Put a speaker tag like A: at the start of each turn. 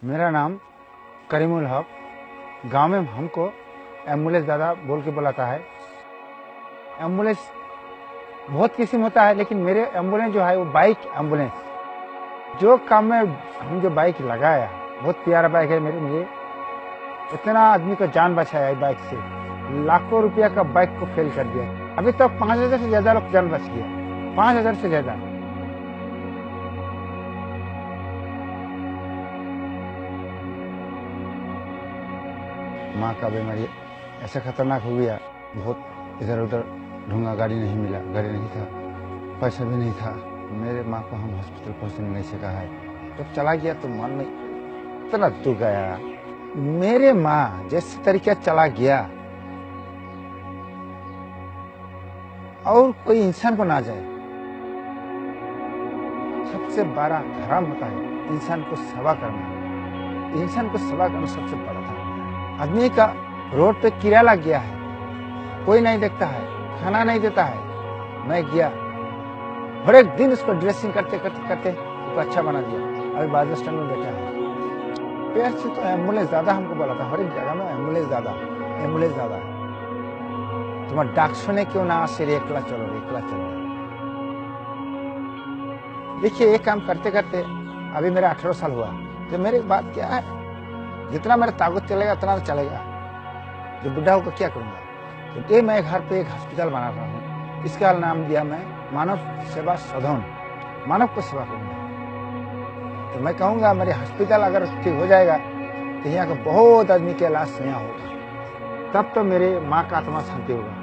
A: मेरा नाम करीमुल हक। गांव में हमको एम्बुलेंस दादा बोल के बुलाता है। एम्बुलेंस बहुत किस्म होता है, लेकिन मेरे एम्बुलेंस जो है वो बाइक एम्बुलेंस। जो काम में हम जो बाइक लगाया, बहुत प्यारा बाइक है मेरे लिए। इतना आदमी का जान बचाया है बाइक से। लाखों रुपया का बाइक को फेल कर दिया। अभी तक 5,000 से ज्यादा लोग जान बच गया, 5,000 से ज्यादा। माँ का बीमारी ऐसा खतरनाक हो गया, बहुत इधर उधर ढूंढा, गाड़ी नहीं मिला, गाड़ी नहीं था, पैसा भी नहीं था। मेरे माँ को हम हॉस्पिटल पहुंचने नहीं सका है। जब चला गया तो मन में इतना दुख आया। मेरे माँ जैसे तरीके चला गया और कोई इंसान को ना जाए। सबसे बड़ा धर्म होता है इंसान को सेवा करना। इंसान को सेवा करना सबसे बड़ा धर्म। आदमी का रोड पे कीड़ा लग गया है, कोई नहीं देखता है, खाना नहीं देता है। मैं गया, हर एक दिन उसको ड्रेसिंग करते करते करते उसको अच्छा बना दिया। अभी बाजार स्टैंड में बैठा है। पैर से तो एम्बुलेंस ज्यादा हमको बोला था, हर एक जगह में एम्बुलेंस ज्यादा, एम्बुलेंस ज्यादा है। तुम्हारा डाक सुने क्यों ना सिर एकला चलो, एकला चलो। देखिए, एक काम करते करते अभी मेरा 18 साल हुआ, तो मेरे बात क्या है, जितना मेरा ताकत चलेगा उतना तो चलेगा। जो बुढ़ा होकर क्या करूंगा। तो ये मैं घर पे एक हॉस्पिटल बना रहा हूँ। इसका नाम दिया मैं मानव सेवा सदन, मानव को सेवा करूंगा। तो मैं कहूंगा मेरे हॉस्पिटल अगर ठीक हो जाएगा तो यहाँ का बहुत आदमी के इलाज यहाँ होगा, तब तो मेरे माँ का आत्मा शांति होगा।